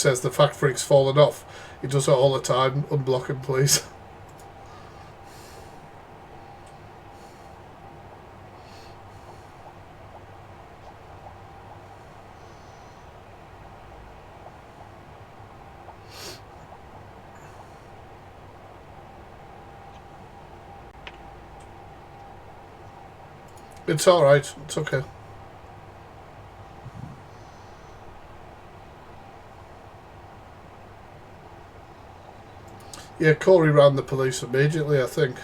says the fact freak's fallen off. He does it all the time. Unblock him, please. It's alright. It's okay. Yeah, Corey ran the police immediately, I think.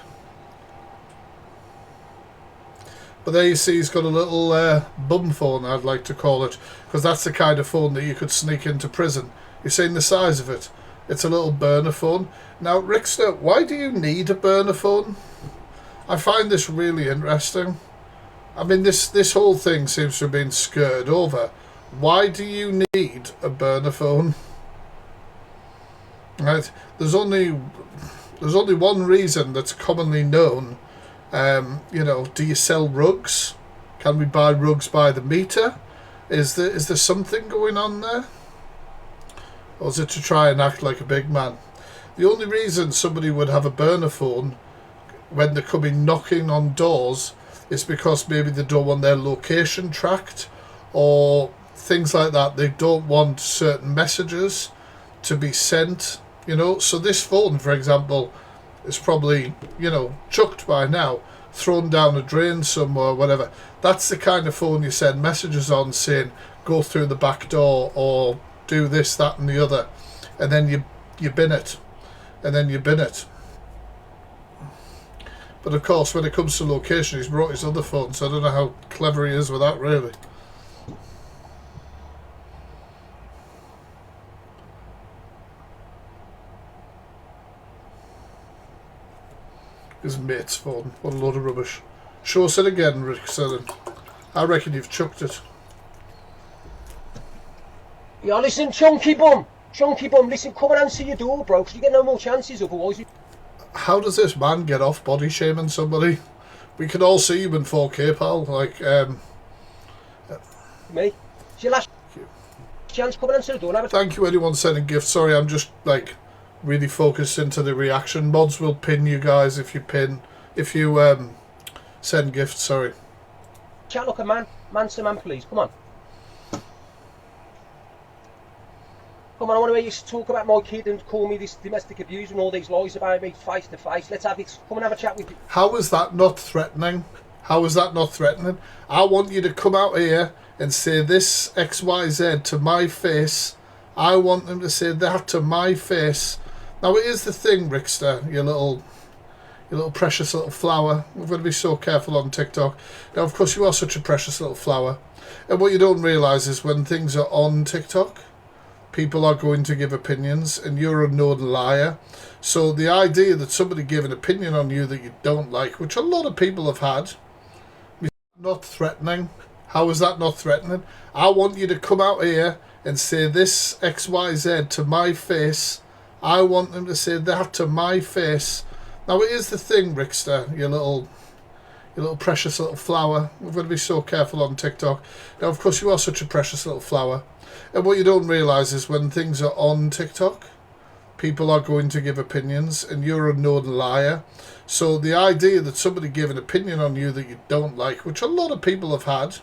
But there you see he's got a little bum phone, I'd like to call it, because that's the kind of phone that you could sneak into prison. You've seen the size of it. It's a little burner phone. Now, Rickster, why do you need a burner phone? I find this really interesting. I mean, this whole thing seems to have been skirted over. Why do you need a burner phone? Right? There's only one reason that's commonly known. You know, do you sell rugs? Can we buy rugs by the meter? Is there something going on there? Or is it to try and act like a big man? The only reason somebody would have a burner phone when they're coming knocking on doors is because maybe they don't want their location tracked or things like that. They don't want certain messages to be sent, you know. So this phone, for example, is probably, you know, chucked by now, thrown down a drain somewhere, whatever. That's the kind of phone you send messages on saying, go through the back door or do this, that and the other. And then you bin it. And then you bin it. But of course, when it comes to location, he's brought his other phone, so I don't know how clever he is with that, really. His mate's phone. What a load of rubbish. Show us it again, Rickster. I reckon you've chucked it. Yeah, listen, Chunky Bum, listen, come and answer your door, bro, because you get no more chances otherwise. How does this man get off body shaming somebody? We can all see you in 4K, pal. Like, Me? It's your last chance, come and answer the door. Thank you, anyone sending gifts. Sorry, I'm just, like, really focused into the reaction. Mods will pin you guys if you send gifts, sorry. Chat like a man. Man to man, please, come on. Come on, I want to hear you talk about my kid and call me this domestic abuse and all these lies about me face to face. Let's have it. Come and have a chat with you. How is that not threatening? How is that not threatening? I want you to come out here and say this XYZ to my face. I want them to say that to my face. Now, it is the thing, Rickster, your little precious little flower. We've got to be so careful on TikTok. Now, of course, you are such a precious little flower. And what you don't realise is when things are on TikTok, people are going to give opinions, and you're a known liar. So the idea that somebody gave an opinion on you that you don't like, which a lot of people have had, is not threatening. How is that not threatening? I want you to come out here and say this XYZ to my face. I want them to say that to my face. Now, it is the thing, Rickster, your little precious little flower. We've got to be so careful on TikTok. Now, of course, you are such a precious little flower. And what you don't realise is when things are on TikTok, people are going to give opinions, and you're a known liar. So the idea that somebody gave an opinion on you that you don't like, which a lot of people have had,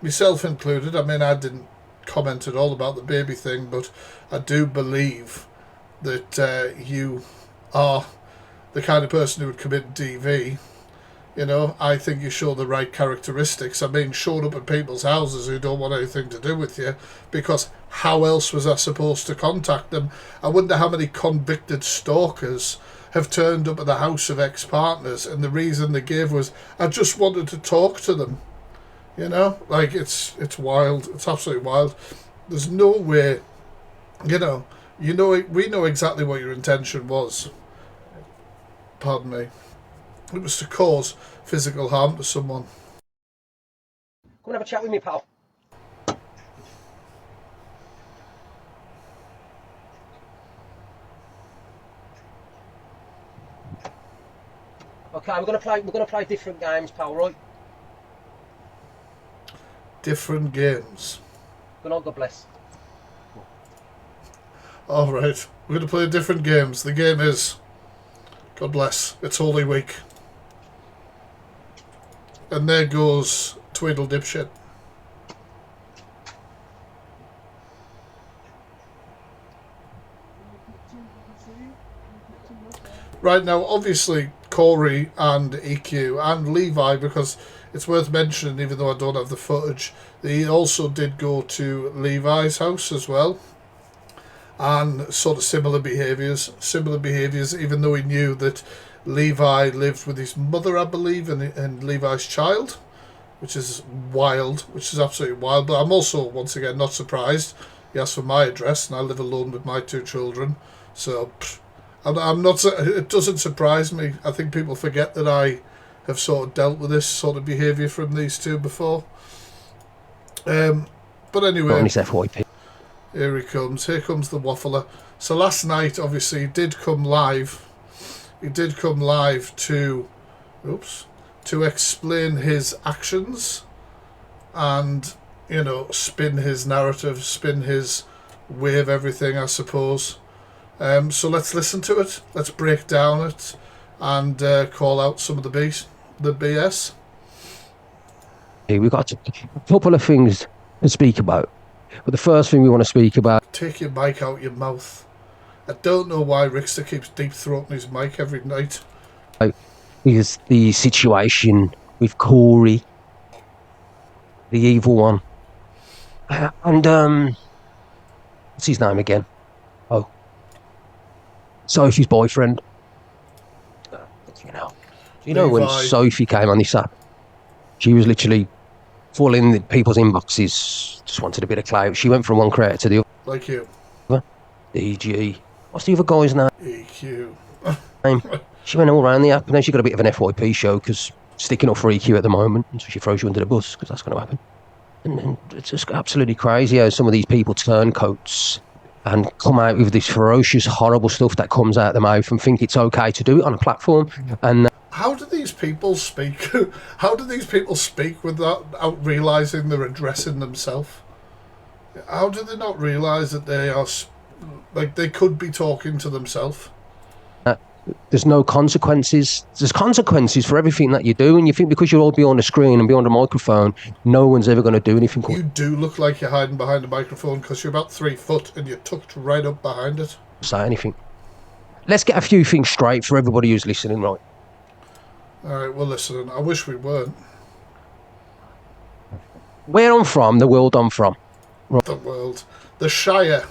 myself included. I mean, I didn't comment at all about the baby thing, but I do believe that you are the kind of person who would commit DV. You know, I think you show the right characteristics. I mean, showing up at people's houses who don't want anything to do with you, because how else was I supposed to contact them? I wonder how many convicted stalkers have turned up at the house of ex-partners, and the reason they gave was, I just wanted to talk to them. You know, like, it's wild. It's absolutely wild. There's no way, we know exactly what your intention was. Pardon me. It was to cause physical harm to someone. Come and have a chat with me, pal. Okay, we're gonna play different games, pal, right? Different games. Good night, God bless. Alright, we're going to play different games. The game is, God bless, it's Holy Week. And there goes Tweedle Dipshit. Right, now, obviously, Corey and EQ and Levi, because it's worth mentioning, even though I don't have the footage, he also did go to Levi's house as well. And sort of similar behaviours, even though he knew that Levi lived with his mother, I believe, and Levi's child, which is wild, which is absolutely wild. But I'm also, once again, not surprised. He asked for my address, and I live alone with my 2 children. So, I'm not. It doesn't surprise me. I think people forget that I have sort of dealt with this sort of behaviour from these two before. But anyway, here he comes. Here comes the waffler. So last night, obviously, he did come live. He did come live to explain his actions and, you know, spin his narrative, spin his way of everything, I suppose. So let's listen to it. Let's break down it and call out some of the BS. Hey, we've got a couple of things to speak about. But the first thing we want to speak about... Take your mic out your mouth. I don't know why Rickster keeps deep-throating his mic every night. Is the situation with Corey, the evil one. And, what's his name again? Oh. Sophie's boyfriend. You know, when Sophie came on this app, she was literally full in people's inboxes, just wanted a bit of clout. She went from one creator to the other. Like you. EG. What's the other guy's name? EQ. She went all around the app, and then she got a bit of an FYP show, because sticking up for EQ at the moment, so she throws you under the bus, because that's going to happen. And it's just absolutely crazy how some of these people turn coats and come out with this ferocious, horrible stuff that comes out of their mouth and think it's okay to do it on a platform. And how do these people speak? How do these people speak without realising they're addressing themselves? How do they not realise that they are, like, they could be talking to themselves? There's no consequences. There's consequences for everything that you do, and you think because you're all behind a screen and behind a microphone, no one's ever going to do anything. You do look like you're hiding behind a microphone because you're about 3 foot and you're tucked right up behind it. Say anything. Let's get a few things straight for everybody who's listening, right? Alright, well listening. I wish we weren't. Where I'm from, the world I'm from. Right. The world. The Shire.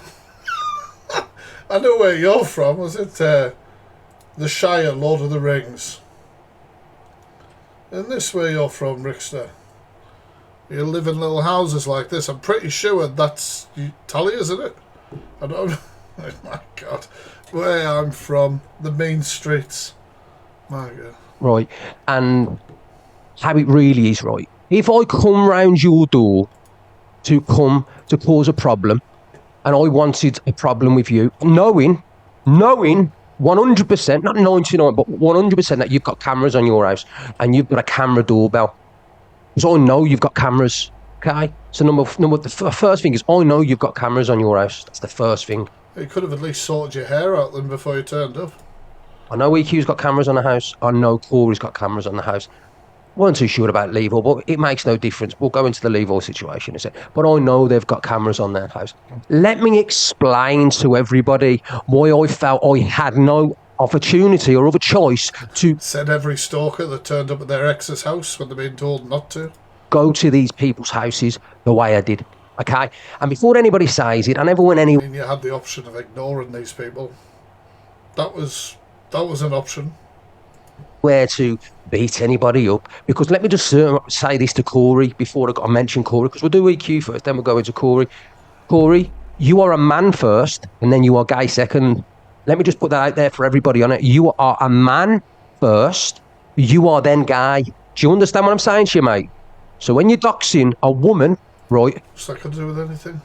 I know where you're from. Was it the Shire, Lord of the Rings? Isn't this where you're from, Rickster? You live in little houses like this. I'm pretty sure that's Tally, isn't it? I don't know. Oh my God. Where I'm from, the main streets. My God. Right, and how it really is, right? If I come round your door to cause a problem, and I wanted a problem with you, knowing 100%, not 99, but 100% that you've got cameras on your house, and you've got a camera doorbell, because I know you've got cameras, okay? So the first thing is, I know you've got cameras on your house. That's the first thing. You could have at least sorted your hair out then before you turned up. I know EQ's got cameras on the house. I know Corey's got cameras on the house. Wasn't too sure about Levi, but it makes no difference. We'll go into the Levi situation, is it? But I know they've got cameras on their house. Let me explain to everybody why I felt I had no opportunity or other choice to... Said every stalker that turned up at their ex's house when they're being told not to. Go to these people's houses the way I did, okay? And before anybody says it, I never went anywhere... I mean, you had the option of ignoring these people. That was an option. Where to beat anybody up, because let me just say this to Corey before I mention Corey, because we'll do EQ first, then we'll go into Corey. Corey, you are a man first, and then you are gay second. Let me just put that out there for everybody on it. You are a man first, you are then gay. Do you understand what I'm saying to you, mate? So when you're doxing a woman, right? What's that got to do with anything?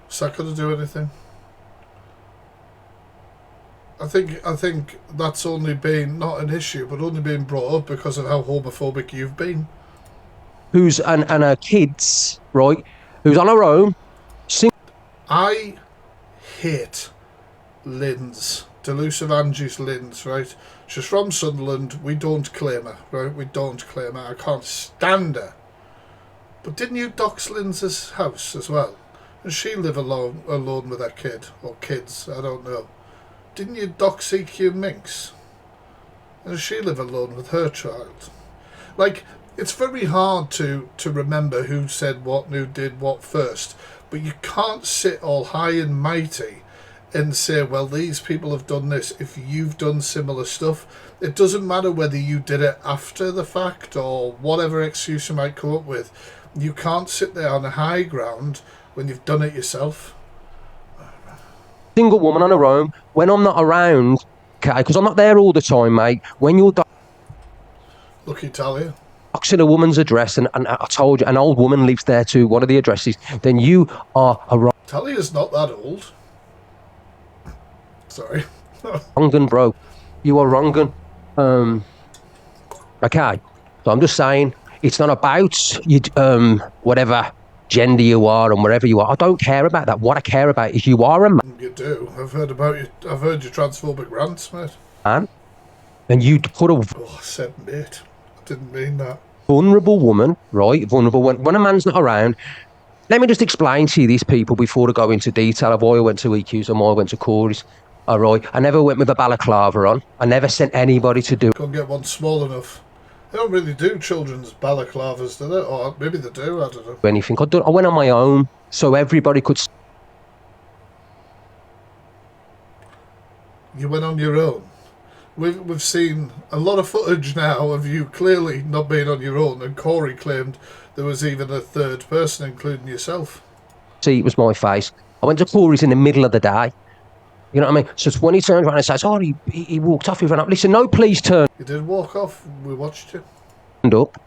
What's that got to do with anything? I think that's only been not an issue, but only been brought up because of how homophobic you've been. Who's and her kids, right? Who's on her own? I hate Linz. Delusive Angie's Linz, right? She's from Sunderland. We don't claim her, right? We don't claim her. I can't stand her. But didn't you dox Linz's house as well? And she live alone with her kid, or kids, I don't know. Didn't you dox EQ Minx? And she live alone with her child. Like, it's very hard to remember who said what and who did what first. But you can't sit all high and mighty and say, well, these people have done this if you've done similar stuff. It doesn't matter whether you did it after the fact or whatever excuse you might come up with. You can't sit there on a high ground when you've done it yourself. Single woman on her own, when I'm not around, okay, because I'm not there all the time, mate, when you're Lucky Talia. doxing a woman's address, and I told you, an old woman lives there too, one of the addresses, then you are a Talia's not that old. Sorry. wrong, bro. You are wrong. Okay, so I'm just saying, it's not about you, whatever gender you are and wherever you are. I don't care about that. What I care about is you are a You do. I've heard about you. I've heard your transphobic rants, mate. man, and you put a Oh, I said mate. I didn't mean that. vulnerable woman, right? Vulnerable when a man's not around. Let me just explain to you these people before I go into detail of why I went to EQs and why I went to Corey's. All right, I never went with a balaclava on. I never sent anybody to do Couldn't get one small enough. They don't really do children's balaclavas, do they? Or maybe they do, I don't know. anything. I went on my own, so everybody could. You went on your own. We've seen a lot of footage now of you clearly not being on your own, and Corey claimed there was even a third person, including yourself. See, it was my face. I went to Corey's in the middle of the day. You know what I mean? So when he turned around and says, "Oh, he walked off," he ran up. Listen, no, please turn You did walk off. We watched you. up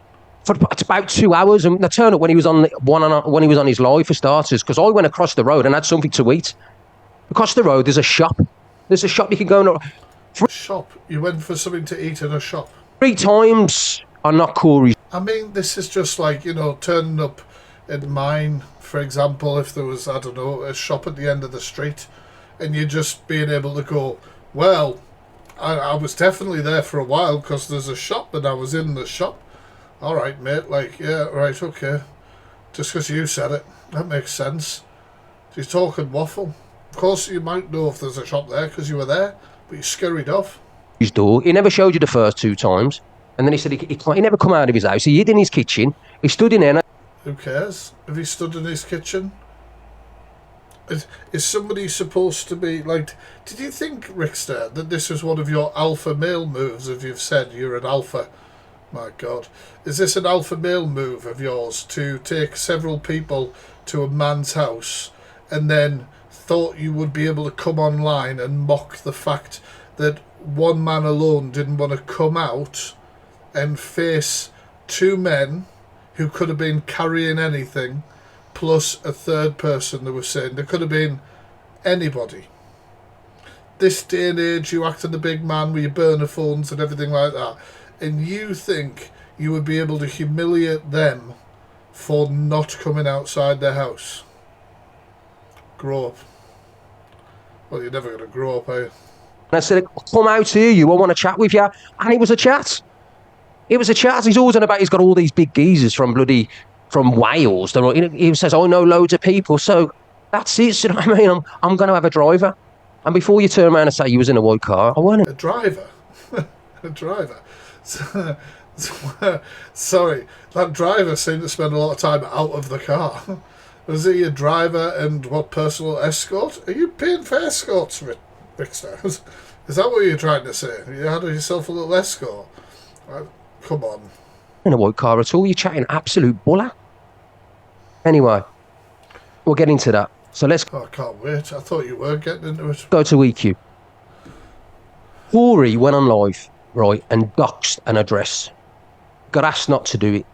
for about 2 hours, and I turned up when he was on when he was on his live for starters, because I went across the road and had something to eat. Across the road, there's a shop. There's a shop you can go and Shop. You went for something to eat in a shop. 3 times on not Corey's. I mean, this is just like, turning up in mine, for example, if there was, I don't know, a shop at the end of the street, and you just being able to go, well, I was definitely there for a while because there's a shop and I was in the shop. All right, mate, like, yeah, right, okay. Just because you said it, that makes sense. He's talking waffle. Of course, you might know if there's a shop there because you were there, but you scurried off. His door. He never showed you the first 2 times, and then he said he never come out of his house. He hid in his kitchen. He stood in there. Who cares? If he stood in his kitchen? Is somebody supposed to be, like... Did you think, Rickster, that this was one of your alpha male moves if you've said you're an alpha? My God. Is this an alpha male move of yours to take several people to a man's house and then thought you would be able to come online and mock the fact that one man alone didn't want to come out and face 2 men who could have been carrying anything, plus a third person that was saying there could have been anybody. This day and age, you act in the big man with your burner phones and everything like that, and you think you would be able to humiliate them for not coming outside their house. Grow up. Well, you're never going to grow up, are you? And I said, "Come out here, you. I want to chat with you." And it was a chat. It was a chat. He's always on about he's got all these big geezers from Wales. He says, "I know loads of people." So that's it. You know what I mean? I'm going to have a driver. And before you turn around and say you was in a white car, I weren't. A driver? A driver? Sorry, that driver seemed to spend a lot of time out of the car. Was he a driver and what, personal escort? Are you paying for escorts, Rickster? Is that what you're trying to say? You had yourself a little escort? Come on. In a white car at all. You're chatting absolute buller. Anyway, we'll get into that. So let's Oh, I can't wait. I thought you were getting into it. go to EQ. Corey went on live, right, and doxed an address. Got asked not to do it.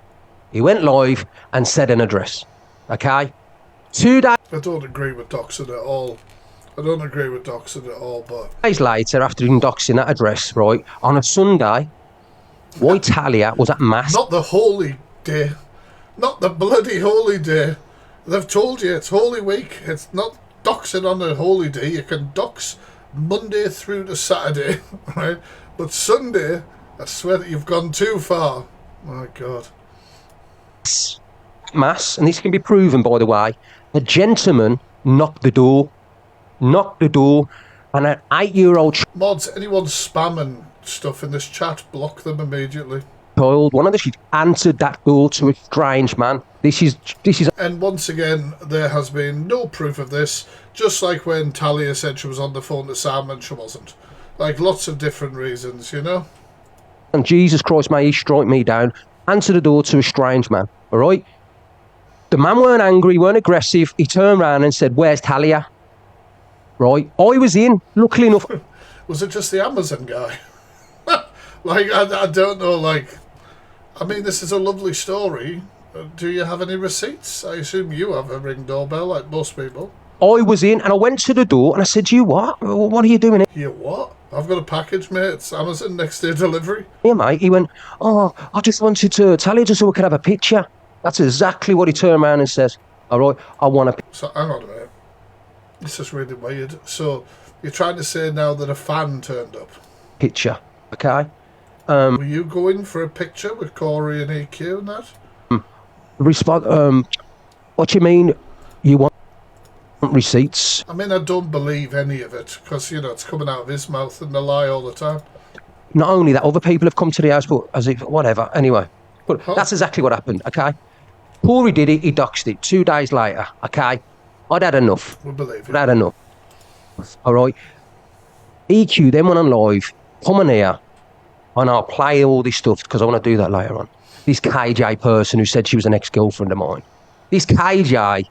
He went live and said an address. Okay? 2 days I don't agree with doxing at all. But later, after him doxing that address, right, on a Sunday, White Talia was at Mass. not the holy day. Not the bloody holy day. They've told you it's Holy Week. It's not doxing on a holy day. You can dox Monday through to Saturday, right? But Sunday, I swear that you've gone too far. My God. Mass, and this can be proven, by the way, a gentleman knocked the door, and an 8-year-old Mods, anyone spamming stuff in this chat, block them immediately. child, one of the sheep, answered that door to a strange man. This is. And once again, there has been no proof of this, just like when Talia said she was on the phone to Sam and she wasn't. Like, lots of different reasons, you know? And Jesus Christ, may he strike me down. Answer the door to a strange man, all right? The man weren't angry, weren't aggressive. He turned around and said, "Where's Talia?" Right? I was in, luckily enough. Was it just the Amazon guy? Like, I don't know, like... I mean, this is a lovely story. Do you have any receipts? I assume you have a Ring doorbell, like most people. I was in, and I went to the door, and I said, "You what? What are you doing here?" You what? I've got a package, mate. It's Amazon next day delivery. Yeah, mate. He went, "Oh, I just wanted to tell you just so we could have a picture." That's exactly what he turned around and says. "All right, I want a So, hang on a minute. This is really weird. So, you're trying to say now that a fan turned up? picture, okay?" Were you going for a picture with Corey and EQ and that? What do you mean? You want receipts? I mean, I don't believe any of it, because, you know, it's coming out of his mouth and they lie all the time. Not only that, other people have come to the house, but as if whatever. Anyway, but that's exactly what happened. Okay, Corey did it. He doxed it. 2 days later. Okay, I'd had enough. We believe I'd it. had enough. All right. EQ then went on live. Come on here, and I'll play all this stuff because I want to do that later on. This KJ person who said she was an ex-girlfriend of mine. This KJ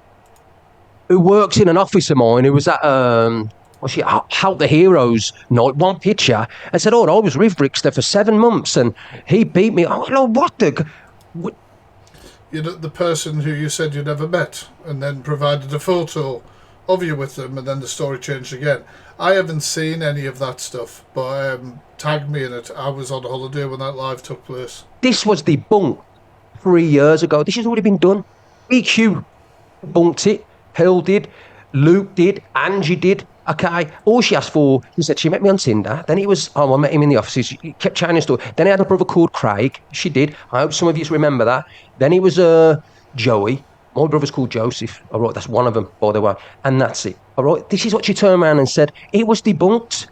who works in an office of mine who was at Help the Heroes night, one picture, and said, "Oh, I was with Rickster for 7 months and he beat me." Oh, no, what the... You know, the person who you said you never met and then provided a photo of you with them and then the story changed again. I haven't seen any of that stuff, but tag me in it. I was on holiday when that live took place. This was debunked 3 years ago. This has already been done. EQ bunked it, Hill did, Luke did, Angie did. Okay, all she asked for, she said she met me on Tinder. Then it was, I met him in the offices. She kept chatting his story. Then he had a brother called Craig. She did. I hope some of you remember that. Then it was Joey. My brother's called Joseph. All right, that's one of them, by the way. And that's it. All right, this is what she turned around and said. It was debunked.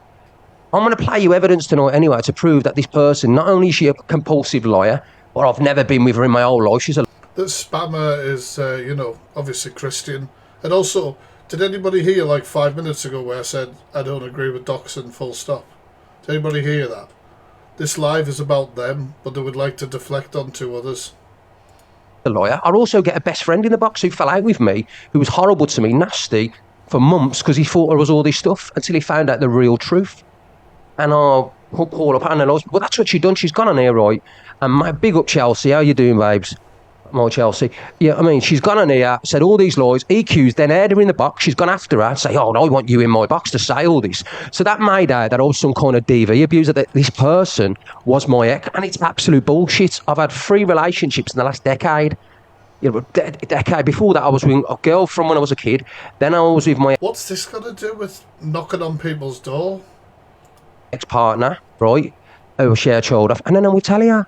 I'm going to play you evidence tonight anyway to prove that this person, not only is she a compulsive liar, but I've never been with her in my whole life. She's a... The spammer is, you know, obviously Christian. And also, did anybody hear like 5 minutes ago where I said I don't agree with doxing full stop? Did anybody hear that? This live is about them, but they would like to deflect onto others. a lawyer. I also get a best friend in the box who fell out with me, who was horrible to me, nasty, for months because he thought there was all this stuff until he found out the real truth. And I hooked all up and analysed. Well, that's what she's done. She's gone on here, right? And my big up Chelsea. How you doing, babes? My Chelsea. Yeah, I mean, she's gone on here, said all these lies. EQ's then aired her in the box. She's gone after her, say, "Oh, I want you in my box to say all this." So that made out that I was some kind of DV abuser, that this person was my ex. And it's absolute bullshit. I've had 3 relationships in the last decade. You know, decade before that, I was with a girlfriend when I was a kid. Then I was with my What's this got to do with knocking on people's door? ex-partner, right? Who I share a child off. And then I'm with Talia.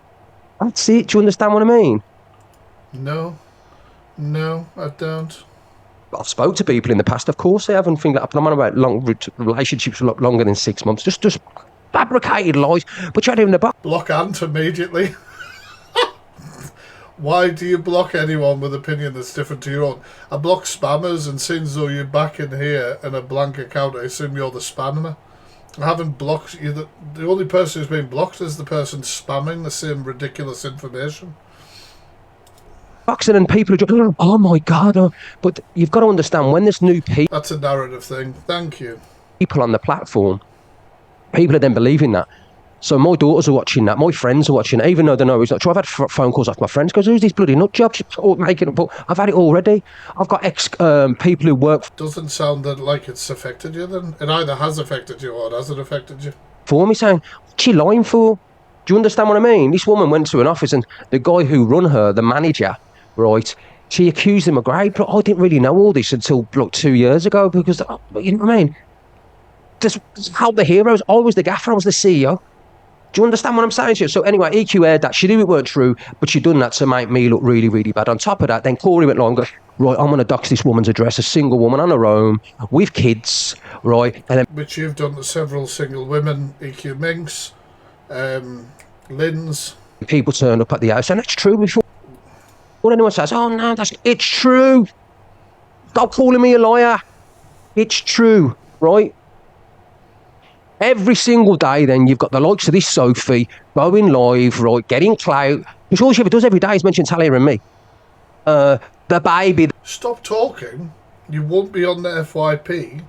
That's it. Do you understand what I mean? No, I don't. I've spoke to people in the past, of course I haven't think that I'm on about long relationships longer than 6 months. Just fabricated lies. But you're in the box. Block Ant immediately. Why do you block anyone with opinion that's different to your own? I block spammers, and since though you're back in here in a blank account, I assume you're the spammer. I haven't blocked you. The only person who's been blocked is the person spamming the same ridiculous information. Boxing and people are just, oh my God. But you've got to understand, when there's new That's a narrative thing. Thank you. people on the platform, people are then believing that. So my daughters are watching that, my friends are watching it, even though they know it's not true. I've had phone calls off my friends because who's this bloody nut job making up? I've had it already. I've got people who work Doesn't sound that like it's affected you then. It either has affected you or hasn't affected you. for me saying, what's she lying for? Do you understand what I mean? This woman went to an office and the guy who run her, the manager, right, she accused him of rape. I didn't really know all this until like 2 years ago because, you know what I mean? just help the heroes. I was the gaffer, I was the CEO. Do you understand what I'm saying to you? So anyway, EQ aired that. She knew it weren't true, but she done that to make me look really, really bad. On top of that, then Corey went along and goes, right, I'm going to dox this woman's address, a single woman on her own, with kids, right? And then, which you've done to several single women, EQ Minx, Lynn's. People turned up at the house, and it's true before anyone says, oh no, it's true. Stop calling me a liar. It's true, right? Every single day, then, you've got the likes of this Sophie going live, right, getting clout. Because all she ever does every day is mention Talia and me. The baby. Stop talking. You won't be on the FYP.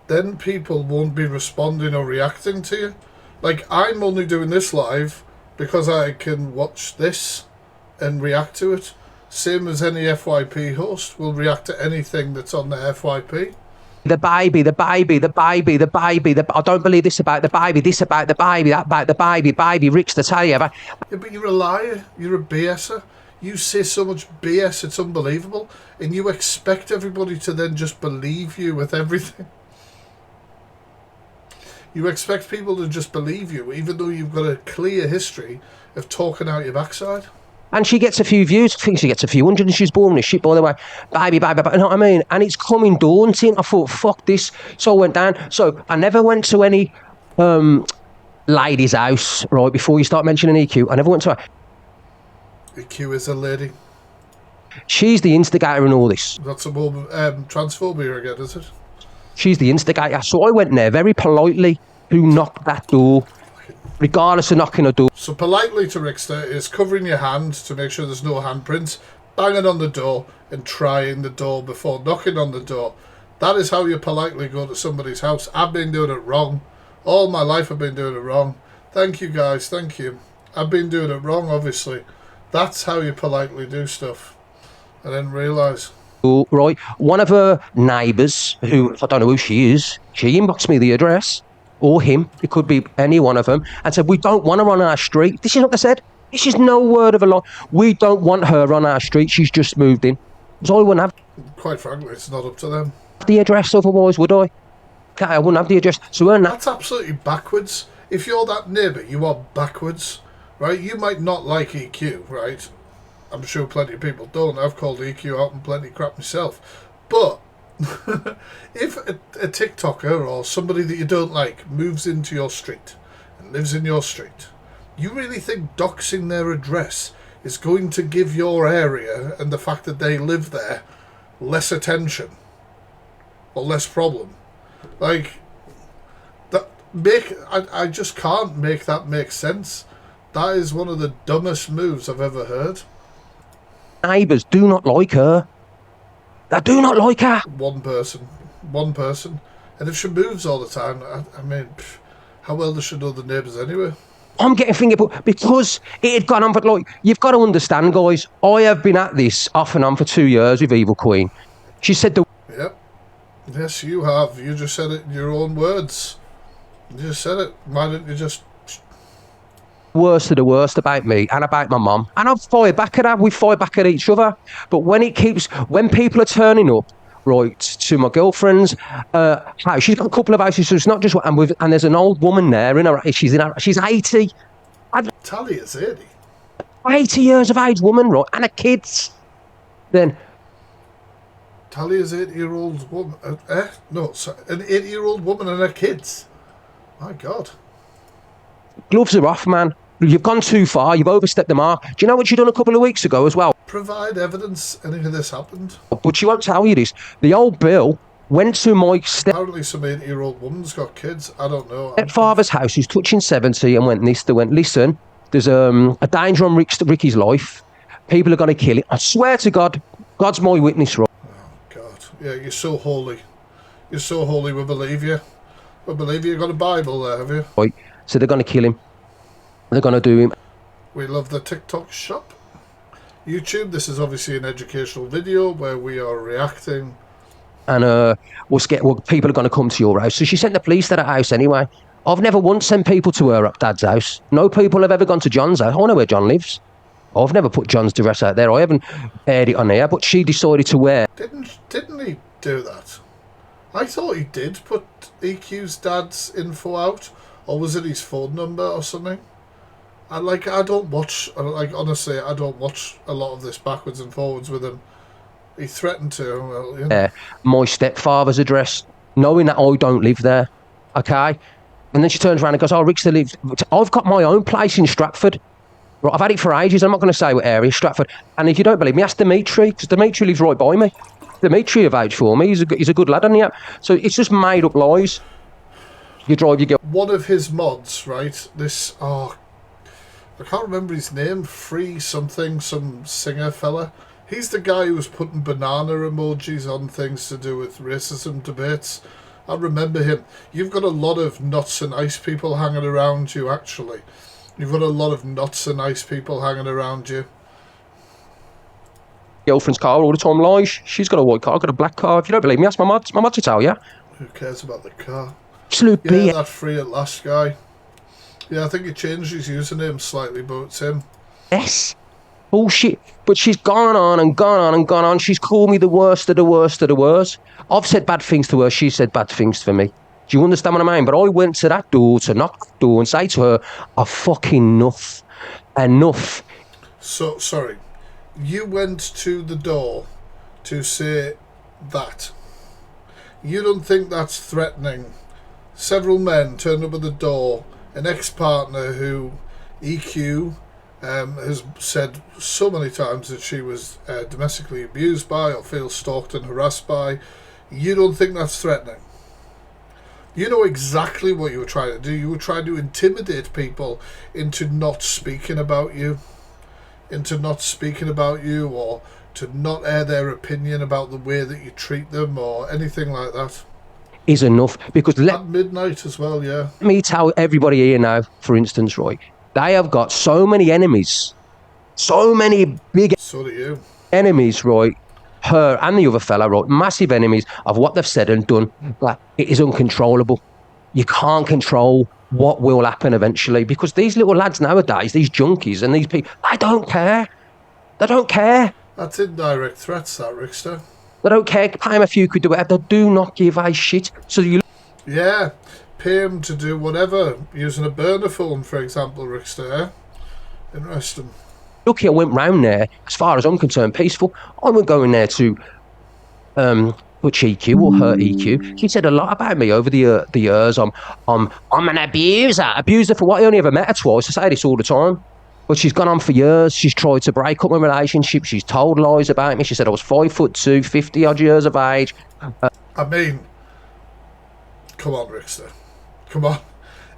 Then people won't be responding or reacting to you. Like, I'm only doing this live because I can watch this and react to it. Same as any FYP host will react to anything that's on the FYP. The baby, I don't believe this about the baby, this about the baby, that about the baby, Rickster, tell you about. Yeah, but you're a liar, you're a BSer. You say so much BS, it's unbelievable. And you expect everybody to then just believe you with everything. You expect people to just believe you, even though you've got a clear history of talking out your backside. And she gets a few views. I think she gets a few hundred, and she's born this shit, by the way. Baby, you know what I mean? And it's coming daunting. I thought, fuck this. So I went down. So I never went to any lady's house, right, before you start mentioning EQ. I never went to her. EQ is a lady. She's the instigator in all this. That's some more transphobia again, is it? She's the instigator. So I went there very politely to knock that door, regardless of knocking a door. So politely to Rickster is covering your hand to make sure there's no handprints, banging on the door and trying the door before knocking on the door. That is how you politely go to somebody's house. I've been doing it wrong. All my life I've been doing it wrong. Thank you guys, thank you. I've been doing it wrong, obviously. That's how you politely do stuff. I didn't realise. Right, one of her neighbours, who I don't know who she is, she inboxed me the address. Or him, it could be any one of them, and said, we don't want her on our street. This is what they said. This is no word of a lie. We don't want her on our street. She's just moved in. So I wouldn't have... Quite frankly, it's not up to them. ...the address otherwise, would I? I wouldn't have the address. So that's absolutely backwards. If you're that neighbour, you are backwards, right? You might not like EQ, right? I'm sure plenty of people don't. I've called EQ out and plenty of crap myself. But... if a TikToker or somebody that you don't like moves into your street and lives in your street, you really think doxing their address is going to give your area and the fact that they live there less attention or less problem? Like, that I just can't make that make sense. That is one of the dumbest moves I've ever heard. Neighbours do not like her. They do not like her. One person. And if she moves all the time, I mean, how well does she know the neighbours anyway? I'm getting fingerput because it had gone on for, like, you've got to understand, guys, I have been at this off and on for 2 years with Evil Queen. She said the... Yep. Yes, you have. You just said it in your own words. You just said it. Why didn't you just... worst of the worst about me and about my mum, and I've fired back at her. We fight back at each other, but when people are turning up, right, to my girlfriend's house, she's got a couple of houses, so it's not just and there's an old woman there she's 80. Talia's 80 years of age woman, right, and her kids. Then Talia's 80-year-old woman. No, sorry, an 80-year-old woman and her kids. My God. Gloves are off, man. You've gone too far. You've overstepped the mark. Do you know what you done a couple of weeks ago as well? Provide evidence any of this happened. But she won't tell you this. The old Bill went to my Apparently some 80-year-old woman's got kids. I don't know. stepfather's house, who's touching 70, and went, listen, there's a danger on Ricky's life. People are going to kill him. I swear to God, God's my witness, right? Oh, God. Yeah, you're so holy. You're so holy, we believe you. We believe you. You've got a Bible there, have you? Right. So they're going to kill him. They're going to do him. We love the TikTok shop. YouTube, this is obviously an educational video where we are reacting. And people are going to come to your house. So she sent the police to that house anyway. I've never once sent people to her dad's house. No people have ever gone to John's house. I know where John lives. I've never put John's address out there. I haven't aired it on air, but she decided to wear. Didn't he do that? I thought he did put EQ's dad's info out, or was it his phone number or something? I don't watch. Honestly, I don't watch a lot of this backwards and forwards with him. He threatened to. Well, you know. My stepfather's address, knowing that I don't live there. Okay, and then she turns around and goes, "Oh, Rickster lives. I've got my own place in Stratford. Right, I've had it for ages. I'm not going to say what area, Stratford. And if you don't believe me, ask Dimitri, because Dimitri lives right by me. Dimitri have vouched for me. He's a good lad, isn't he? So it's just made up lies. You drive, you go. One of his mods, right? I can't remember his name. Free something, some singer fella. He's the guy who was putting banana emojis on things to do with racism debates. I remember him. You've got a lot of not so nice people hanging around you, actually. You've got a lot of not so nice people hanging around you. Girlfriend's car all the time lies. She's got a white car, I've got a black car. If you don't believe me, ask my mod to tell you. Who cares about the car? Absolute yeah, that free at last guy. Yeah, I think he changed his username slightly, but it's him. Yes. Bullshit. But she's gone on and gone on and gone on. She's called me the worst of the worst of the worst. I've said bad things to her. She said bad things for me. Do you understand what I mean? But I went to that door to knock the door and say to her, "I've fucking enough. Enough." So, sorry. You went to the door to say that. You don't think that's threatening? Several men turned up at the door. An ex-partner who EQ has said so many times that she was domestically abused by or feels stalked and harassed by. You don't think that's threatening? You know exactly what you were trying to do. You were trying to intimidate people into not speaking about you. Or to not air their opinion about the way that you treat them or anything like that. Is enough, because at midnight as well, yeah. Let me tell everybody here now, for instance, right, they have got so many enemies, so many big so do you. Enemies, right, her and the other fella, right, massive enemies of what they've said and done. Like, it is uncontrollable. You can't control what will happen eventually, because these little lads nowadays, these junkies and these people, they don't care. That's indirect threats, that, Rickster. They don't care. Pay them a few quid, do whatever. They do not give a shit. So you... Yeah, pay them to do whatever. Using a burner phone, for example, Rickster. Interesting. Lucky I went round there, as far as I'm concerned, peaceful. I wouldn't go in there to touch EQ or hurt EQ. She said a lot about me over the years. I'm an abuser. Abuser for what? I only ever met her twice. I say this all the time. But she's gone on for years. She's tried to break up my relationship. She's told lies about me. She said I was 5'2", 50 odd years of age. I mean, come on, Rickster. Come on.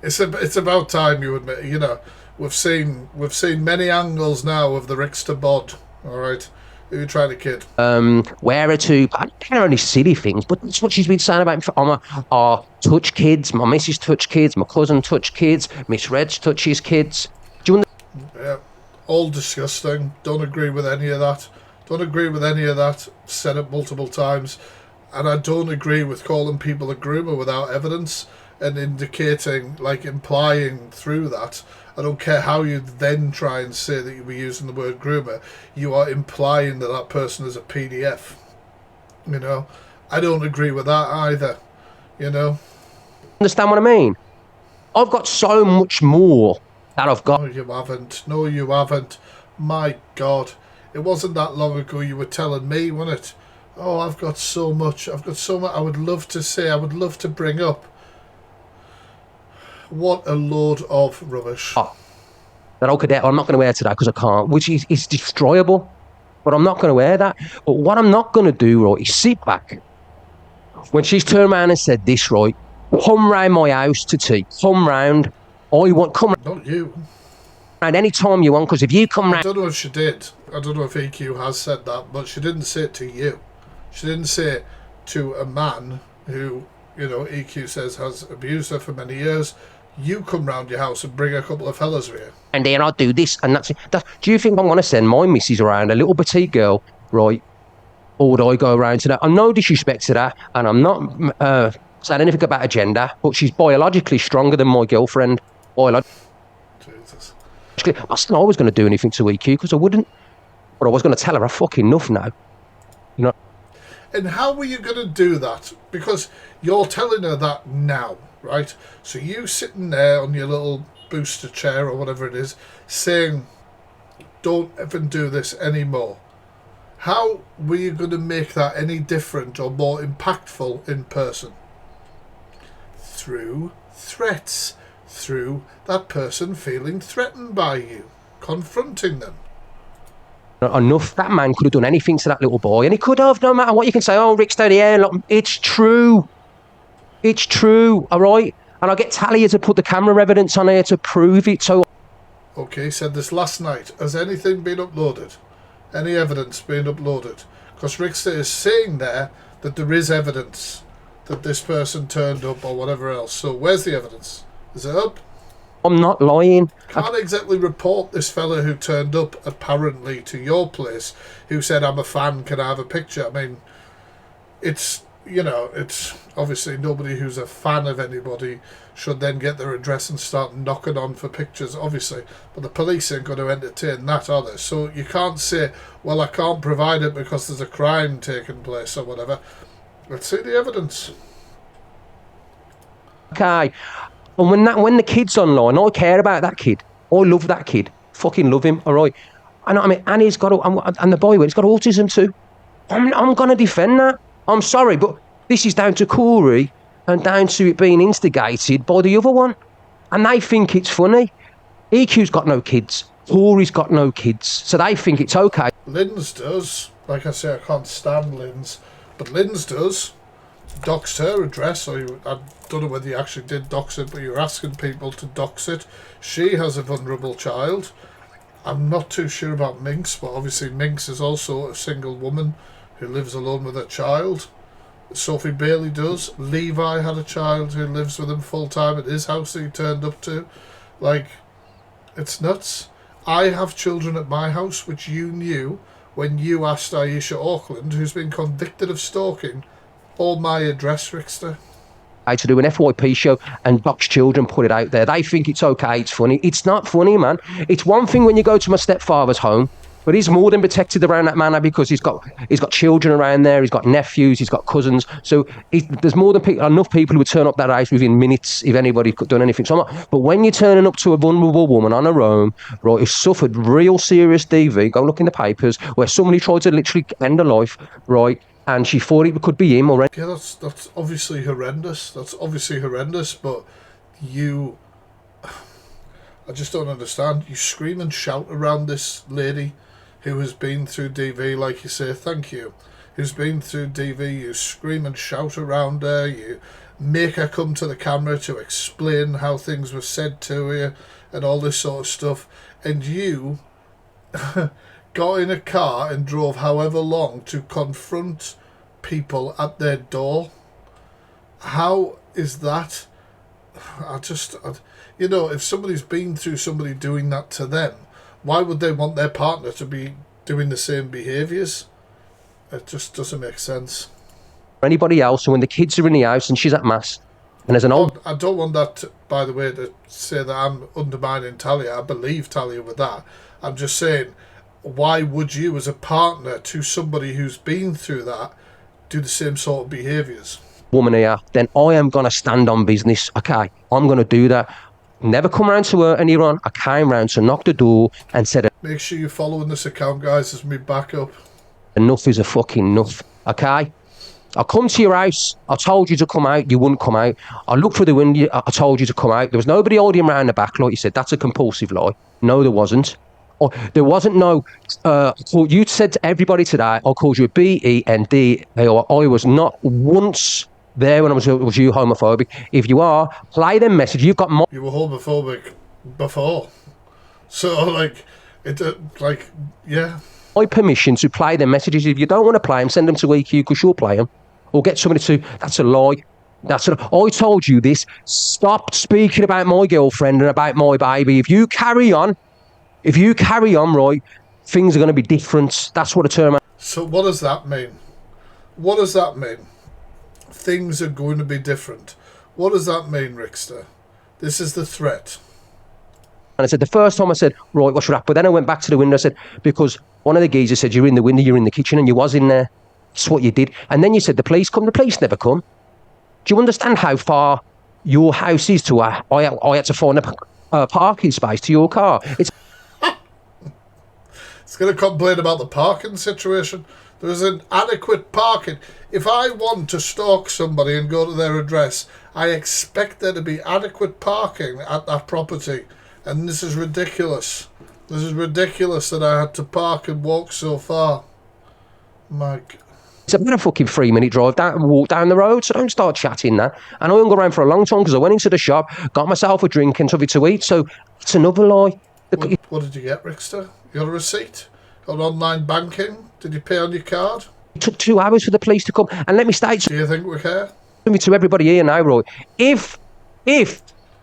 It's about time you admit. You know, we've seen many angles now of the Rickster bod. All right, who you trying to kid? Wear her to. I don't know any silly things, but that's what she's been saying about me. I touch kids. My missus touch kids. My cousin touch kids. Miss Reds touches kids. Yeah, all disgusting. Don't agree with any of that. Said it multiple times. And I don't agree with calling people a groomer without evidence and implying through that. I don't care how you then try and say that you were using the word groomer. You are implying that that person is a PDF. You know, I don't agree with that either. You know. Understand what I mean? I've got so much more that I've got. No, you haven't. My God. It wasn't that long ago you were telling me, wasn't it? Oh, I've got so much. I would love to say, I would love to bring up. What a load of rubbish. That I'm not going to wear today because I can't, which is destroyable. But I'm not going to wear that. But what I'm not going to do, right, is sit back. When she's turned around and said this, right, come round my house to tea. Come round. Not you. And any time you want, because if you come round... I don't know if she did. I don't know if EQ has said that, but she didn't say it to you. She didn't say it to a man who, you know, EQ says has abused her for many years. You come round your house and bring a couple of fellas with you. And then I do this, and that's it. Do you think I'm going to send my missus around, a little petite girl, right? Or would I go around to that? I'm no disrespect to that, and I'm not saying anything about her gender, but she's biologically stronger than my girlfriend. Jesus. I said I was going to do anything to EQ because I wouldn't, but I was going to tell her I'm fucking enough now. You know. And how were you going to do that? Because you're telling her that now, right? So you sitting there on your little booster chair or whatever it is, saying, don't even do this anymore. How were you going to make that any different or more impactful in person? Through threats. Through that person feeling threatened by you. Confronting them. Enough. That man could have done anything to that little boy, and he could have, no matter what you can say. Oh, Rickster, yeah, look, it's true. It's true, all right? And I'll get Talia to put the camera evidence on here to prove it. So, okay, said this last night. Has anything been uploaded? Any evidence being uploaded? Because Rickster is saying there that there is evidence that this person turned up or whatever else. So where's the evidence? Is it up? I'm not lying. Can't exactly report this fella who turned up apparently to your place, who said, I'm a fan, can I have a picture? I mean, it's, you know, it's obviously nobody who's a fan of anybody should then get their address and start knocking on for pictures, obviously. But the police ain't going to entertain that, are they? So you can't say, well, I can't provide it because there's a crime taking place or whatever. Let's see the evidence. Okay. And when the kid's online, I care about that kid. I love that kid. Fucking love him, all right? And I mean, and he's got, and the boy, he's got autism too. I'm going to defend that. I'm sorry, but this is down to Corey and down to it being instigated by the other one. And they think it's funny. EQ's got no kids. Corey's got no kids. So they think it's okay. Lynn's does. Like I say, I can't stand Lynn's. But Lynn's does. Doxed her address, or I don't know whether you actually did dox it, but you're asking people to dox it. She has a vulnerable child. I'm not too sure about Minx, but obviously Minx is also a single woman who lives alone with her child. Sophie Bailey does. Levi had a child who lives with him full time at his house that he turned up to. Like, it's nuts. I have children at my house, which you knew when you asked Aisha Auckland, who's been convicted of stalking, all my address, Rickster. To do an FYP show and box children, put it out there. They think it's okay, it's funny. It's not funny, man. It's one thing when you go to my stepfather's home, but he's more than protected around that manor because he's got children around there, he's got nephews, he's got cousins. So there's more than enough people who would turn up that house within minutes if anybody could done anything. So but when you're turning up to a vulnerable woman on her own, right, who suffered real serious DV, go look in the papers, where somebody tried to literally end her life, right, and she thought it could be him already. Yeah, that's obviously horrendous. That's obviously horrendous, but you... I just don't understand. You scream and shout around this lady who has been through DV, like you say, thank you, who's been through DV, you scream and shout around her, you make her come to the camera to explain how things were said to you and all this sort of stuff, and you... got in a car and drove however long to confront people at their door. How is that? You know, if somebody's been through somebody doing that to them, why would they want their partner to be doing the same behaviours? It just doesn't make sense. Anybody else, and when the kids are in the house and she's at mass, and there's an old... I don't want that, by the way, to say that I'm undermining Talia. I believe Talia with that. I'm just saying, why would you, as a partner to somebody who's been through that, do the same sort of behaviours? Woman here, then I am going to stand on business, okay? I'm going to do that. Never come round to hurt anyone. I came round to knock the door and said... Make sure you're following this account, guys, as me backup. Enough is a fucking enough, okay? I come to your house, I told you to come out, you wouldn't come out. I looked through the window, I told you to come out. There was nobody holding him around the back, like you said. That's a compulsive lie. No, there wasn't. Oh, there wasn't no... you said to everybody today, I called you a B-E-N-D. I was not once there when I was you homophobic. If you are, play them message. You've got more... You were homophobic before. So, yeah. My permission to play them messages. If you don't want to play them, send them to EQ because you'll play them. Or get somebody to... That's a lie. I told you this. Stop speaking about my girlfriend and about my baby. If you carry on, right, things are going to be different. That's what a term... So what does that mean? What does that mean? Things are going to be different. What does that mean, Rickster? This is the threat. And I said, the first time I said, right, what should happen? But then I went back to the window, I said, because one of the geezers said, you're in the window, you're in the kitchen, and you was in there. That's what you did. And then you said the police come. The police never come. Do you understand how far your house is to I had to find a parking space to your car? It's going to complain about the parking situation. There is an adequate parking. If I want to stalk somebody and go to their address, I expect there to be adequate parking at that property. And this is ridiculous. This is ridiculous that I had to park and walk so far. Mike. It's about a fucking 3-minute drive down, walk down the road, so don't start chatting that. And I hung around for a long time because I went into the shop, got myself a drink and something to eat, so it's another lie. What did you get, Rickster? You got a receipt? Got online banking? Did you pay on your card? It took 2 hours for the police to come. And let me state Do you think we care? something to everybody here now, right? If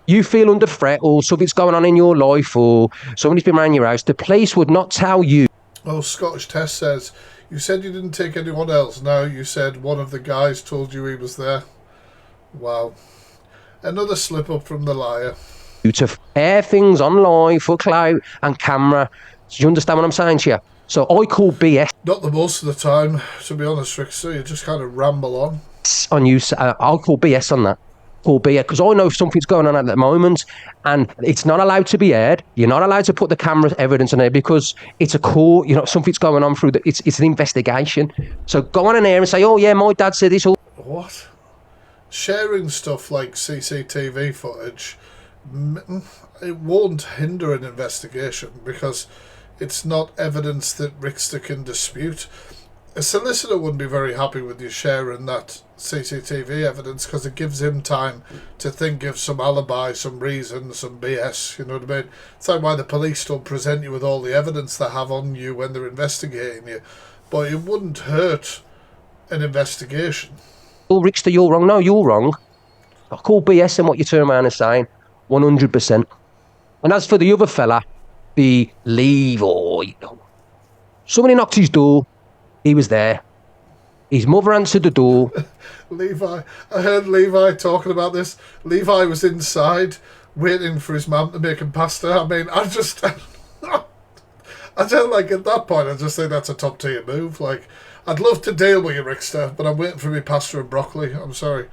you feel under threat or something's going on in your life or somebody's been around your house, the police would not tell you. Oh, Scottish Test says, you said you didn't take anyone else. Now you said one of the guys told you he was there. Wow. Another slip up from the liar. To air things online for clout and camera. Do you understand what I'm saying to you? So I call BS Not the most of the time, to be honest, Rickster. You just kind of ramble on. on you. I'll call BS on that. Call BS because I know something's going on at the moment and it's not allowed to be aired. You're not allowed to put the camera evidence on there because it's a court. You know, something's going on through it's an investigation. So go on an air and say, oh yeah, my dad said this. What? Sharing stuff like CCTV footage, it won't hinder an investigation because it's not evidence that Rickster can dispute. A solicitor wouldn't be very happy with you sharing that CCTV evidence because it gives him time to think of some alibi, some reason, some BS, you know what I mean? It's like why the police don't present you with all the evidence they have on you when they're investigating you. But it wouldn't hurt an investigation. Oh, Rickster, you're wrong. No, you're wrong. I call BS on what you turn around and saying. 100%. And as for the other fella, the Levi, somebody knocked his door. He was there. His mother answered the door. Levi, I heard Levi talking about this. Levi was inside waiting for his mum to make him pasta. I mean, I don't like at that point, I just think that's a top tier move. Like, I'd love to deal with you, Rickster, but I'm waiting for me pasta and broccoli. I'm sorry.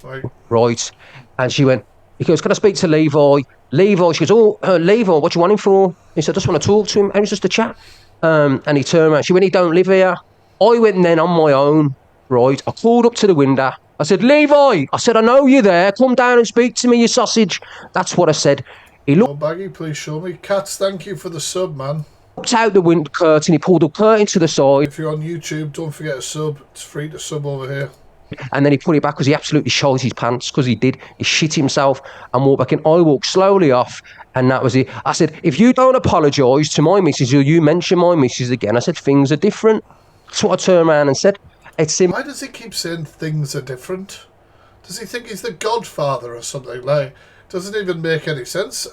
Like, right. And she went, he goes, can I speak to Levi? Levi, she goes, oh, Levi, what do you want him for? He said, I just want to talk to him. And it was just a chat. And he turned around. She went, he don't live here. I went then on my own, right? I called up to the window. I said, Levi, I said, I know you're there. Come down and speak to me, you sausage. That's what I said. He looked Baggy, please show me. Cats, thank you for the sub, man. out the window curtain. He pulled the curtain to the side. If you're on YouTube, don't forget to sub. It's free to sub over here. And then he put it back because he absolutely shot his pants because he did. He shit himself and walked back in. I walked slowly off and that was it. I said, if you don't apologise to my missus or you mention my missus again, I said, things are different. That's what I turned around and said. It's simple. Why does he keep saying things are different? Does he think he's the Godfather or something? Like, doesn't even make any sense.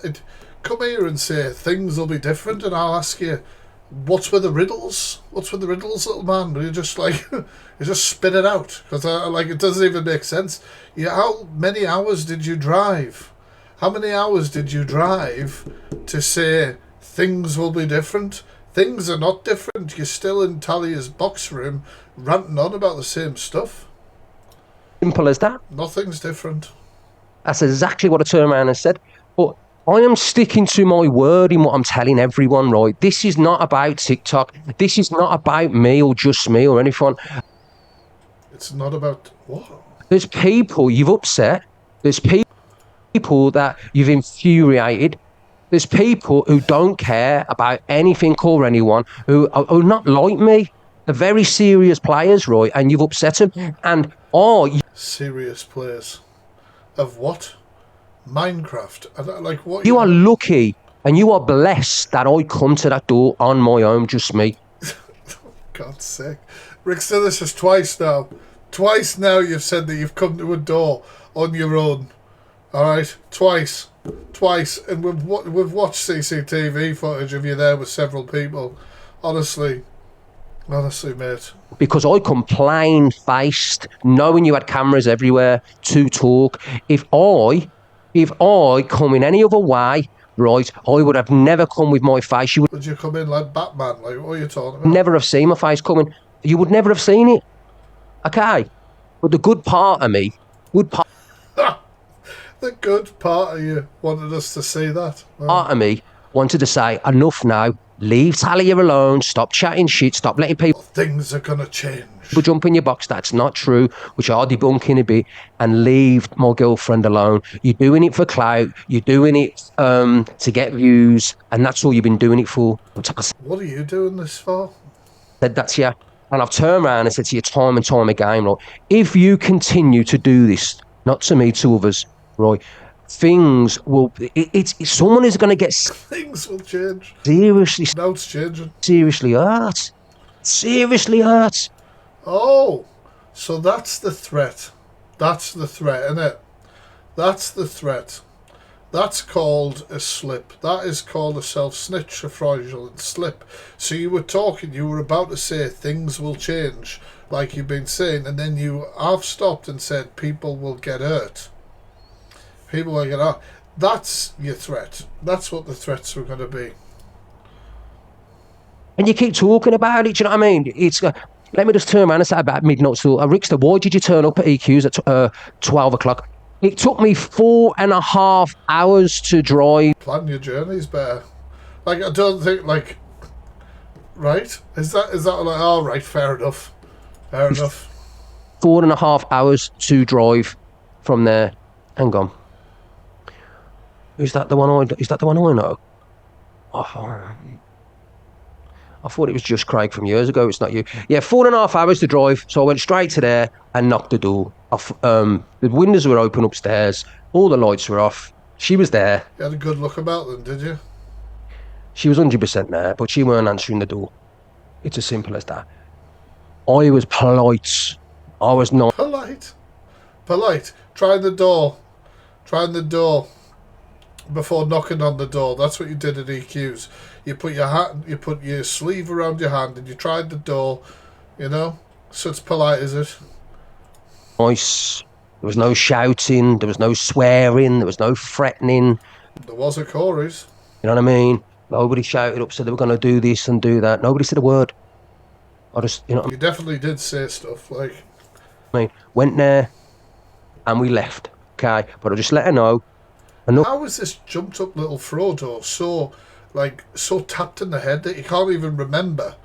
Come here and say things will be different and I'll ask you, what's with the riddles? What's with the riddles, little man? You just like, you just spit it out because like it doesn't even make sense. Yeah, how many hours did you drive? How many hours did you drive to say things will be different? Things are not different. You're still in Talia's box room ranting on about the same stuff. Simple as that. Nothing's different. That's exactly what I turned around and said. But I am sticking to my word in what I'm telling everyone, right? This is not about TikTok. This is not about me or just me or anyone. It's not about what? There's people you've upset. There's people that you've infuriated. There's people who don't care about anything or anyone, who are not like me. They're very serious players, right? And you've upset them. And serious players of what? Minecraft. Like what? You are lucky and you are blessed that I come to that door on my own, just me. God's sake. Rickster, this is twice now. Twice now you've said that you've come to a door on your own. Alright? Twice. And we've watched CCTV footage of you there with several people. Honestly, mate. Because I come plain-faced, knowing you had cameras everywhere to talk. If I come in any other way, right, I would have never come with my face. You would you come in like Batman? Like, what are you talking about? never have seen my face coming. You would never have seen it. Okay, but the good part of me, The good part of you wanted us to see that. Oh. part of me wanted to say, enough now. Leave Talia alone. Stop chatting shit. Stop letting people Things are gonna change. jump in your box. That's not true, which I'll debunk in a bit, and leave my girlfriend alone. You're doing it for clout. You're doing it to get views, and that's all you've been doing it for. What are you doing this for? Said that's yeah. And I've turned around and said to you time and time again, right, if you continue to do this, not to me, to others, right, things will, it's someone is going to get Things will change. seriously, Now it's changing. seriously hurt. Seriously hurt. Oh, so that's the threat. That's the threat, isn't it? That's the threat. That's called a slip. That is called a self-snitch, a fraudulent slip. So you were about to say things will change, like you've been saying, and then you have stopped and said people will get hurt. People will get hurt. That's your threat. That's what the threats were going to be. And you keep talking about it, do you know what I mean? It's let me just turn around and say about midnight. So, Rickster, why did you turn up at EQ's at 12 o'clock? It took me 4.5 hours to drive. Plan your journeys better. Like, I don't think, like, right? Is that like, all right, fair enough. Fair enough. 4.5 hours to drive from there. Hang on. Is that the one I know? Oh, I thought it was just Craig from years ago. It's not you. Yeah, 4.5 hours to drive. So I went straight to there and knocked the door off. The windows were open upstairs. All the lights were off. She was there. You had a good look about them, did you? She was 100% there, but she weren't answering the door. It's as simple as that. I was polite. I was not polite. Trying the door before knocking on the door. That's what you did at EQ's. You put your sleeve around your hand and you tried the door, you know? So it's polite, is it? nice. There was no shouting. There was no swearing. There was no threatening. There was at Corey's. You know what I mean? Nobody shouted up, said they were going to do this and do that. Nobody said a word. I just, you know what You definitely did say stuff, like... I mean? Went there and we left, okay? But I just let her know. How is this jumped up little Frodo so tapped in the head that he can't even remember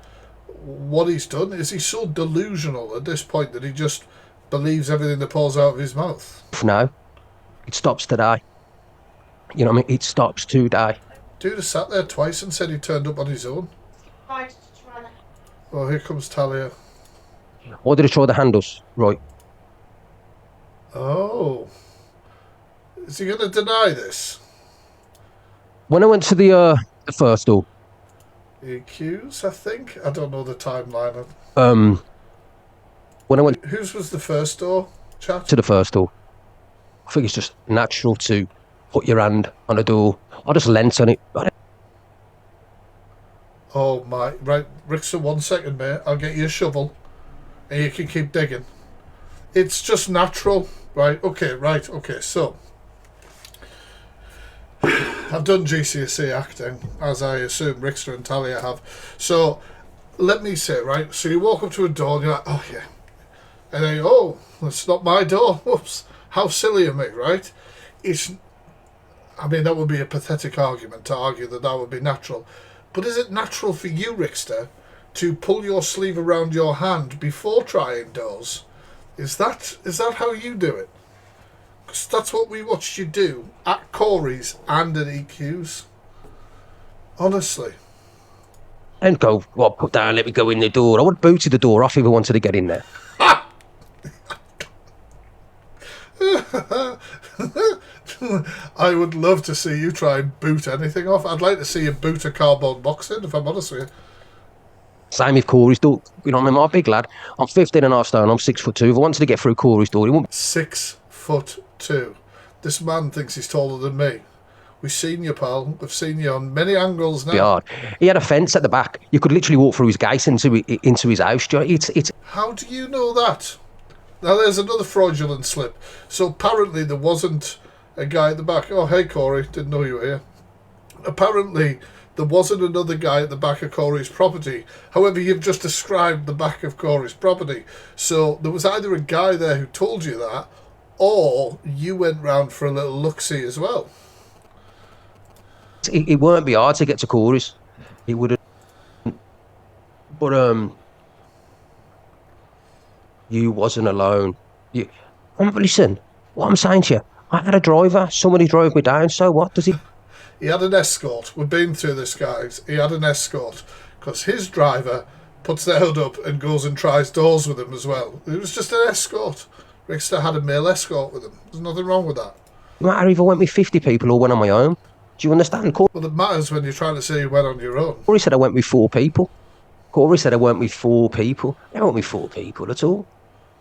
what he's done? Is he so delusional at this point that he just believes everything that falls out of his mouth? No. It stops today. You know what I mean? It stops today. Dude has sat there twice and said he turned up on his own. Oh, here comes Talia. Why did I try the handles? Right. Oh. Is he going to deny this? When I went to the first door. EQs, I think. I don't know the timeline. When I went Whose was the first door, chat? to the first door, I think it's just natural to put your hand on a door. I just leant on it. Oh my, right, Rickster, 1 second, mate. I'll get you a shovel and you can keep digging. It's just natural, right? Okay, so I've done GCSE acting, as I assume Rickster and Talia have. So let me say, right, so you walk up to a door and you're like, oh yeah. And then you go, oh, that's not my door. Whoops, how silly of me, right? I mean, that would be a pathetic argument to argue that would be natural. But is it natural for you, Rickster, to pull your sleeve around your hand before trying doors? Is that how you do it? Because that's what we watched you do at Corey's and at EQ's. Honestly. And go, well, put down, let me go in the door. I would have booted the door off if I wanted to get in there. I would love to see you try and boot anything off. I'd like to see you boot a cardboard box in, if I'm honest with you. Same with Corey's door. You know what I mean? I'm a big lad. I'm 15.5 stone. I'm 6'2". If I wanted to get through Corey's door, he wouldn't. 6'2". This man thinks he's taller than me. We've seen you, pal. We've seen you on many angles now. Be hard. He had a fence at the back. You could literally walk through his gate into his house. It's. How do you know that? Now there's another fraudulent slip. So apparently there wasn't a guy at the back. Oh, hey Corey, didn't know you were here. apparently there wasn't another guy at the back of Corey's property. However, you've just described the back of Corey's property. So there was either a guy there who told you that, or you went round for a little look-see as well. It won't be hard to get to Corey's. It would have. But you wasn't alone. Listen, what I'm saying to you, I had a driver. Somebody drove me down. So what does he? He had an escort. We've been through this, guys. He had an escort because his driver puts their hood up and goes and tries doors with him as well. It was just an escort. Rickster had a male escort with him. There's nothing wrong with that. No matter if I went with 50 people or went on my own. Do you understand? Well, it matters when you're trying to say you went on your own. Corey said I went with 4 people. Corey said I went with 4 people. I went with 4 people at all.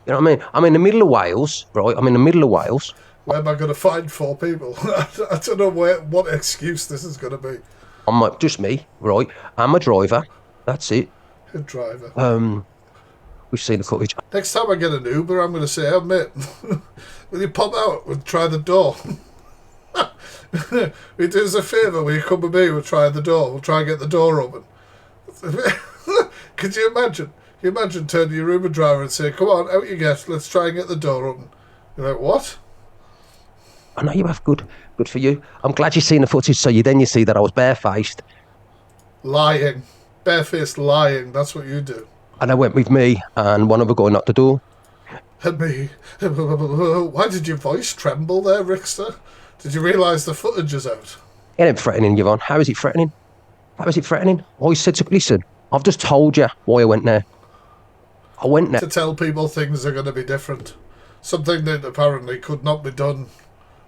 You know what I mean? I'm in the middle of Wales, right? I'm in the middle of Wales. Where am I going to find 4 people? I don't know what excuse this is going to be. I'm just me, right? I'm a driver. That's it. A driver. We've seen the footage. Next time I get an Uber, I'm going to say, "Oh, mate, will you pop out and try the door? Will you do us a favour? Will you come with me? We'll try the door. We'll try and get the door open." Could you imagine? Can you imagine turning your Uber driver and saying, "Come on, out you get. Let's try and get the door open." You're like, "What?" I know you have. Good for you. I'm glad you've seen the footage, so you see that I was barefaced. Lying. Barefaced lying. That's what you do. And I went with me, and one other guy knocked the door. And me. Why did your voice tremble there, Rickster? Did you realise the footage is out? It ain't threatening, Yvonne. How is it threatening? How is it threatening? I said to listen, I've just told you why I went there. I went there to tell people things are going to be different. Something that apparently could not be done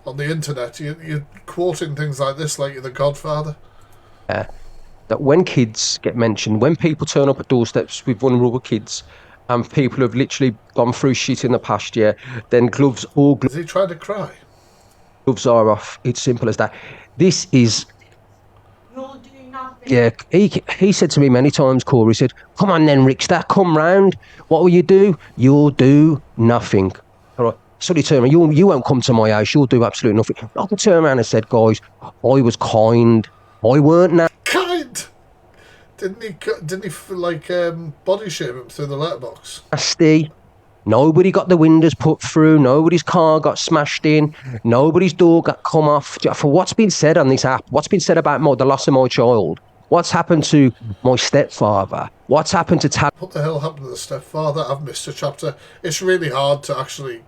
on the internet. You're quoting things like this like you're the Godfather. That when kids get mentioned, when people turn up at doorsteps with vulnerable kids, and people have literally gone through shit in the past year, then gloves Is he trying to cry? Gloves are off. It's simple as that. This is... You'll do nothing. Yeah, he said to me many times, Corey said, "Come on then, Rickster, come round. What will you do? You'll do nothing." All right. So he turned around, you won't come to my house, you'll do absolutely nothing. I can turn around and said, "Guys, I was kind. I weren't now." Kind? Didn't he like body shame him through the letterbox? Nasty. Nobody got the windows put through. Nobody's car got smashed in. Nobody's door got come off. For what's been said on this app, what's been said about the loss of my child, what's happened to my stepfather, what's happened to What the hell happened to the stepfather? I've missed a chapter. It's really hard to actually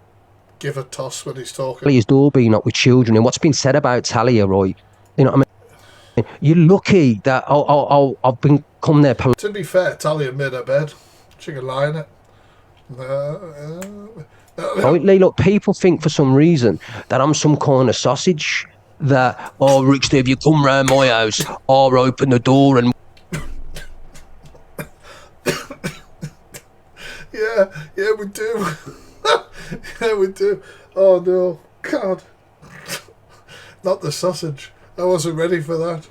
give a toss when he's talking. His door being up with children, and what's been said about Talia, right? You know what I mean? You're lucky that I've been come there. To be fair, Talia made her bed. She can lie in it. Look, people think for some reason that I'm some kind of sausage. That, "Oh, Rickster, if you come round my house, I'll open the door and..." Yeah, we do. Yeah, we do. Oh no, God. Not the sausage. I wasn't ready for that.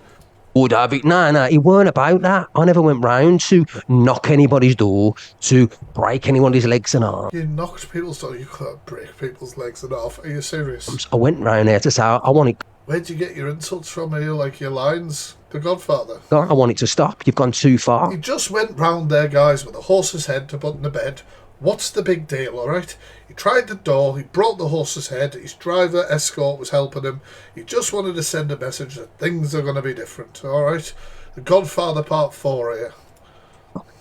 Would have it? No, it weren't about that. I never went round to knock anybody's door, to break anyone's legs and arms. You knocked people's door. You can't break people's legs and off. Are you serious? I went round there to say I want it. Where'd you get your insults from here? Like your lines? The Godfather? I want it to stop. You've gone too far. He just went round there, guys, with a horse's head to put in the bed. What's the big deal, alright? He tried the door, he brought the horse's head, his driver escort was helping him. He just wanted to send a message that things are going to be different, alright? The Godfather Part 4 here.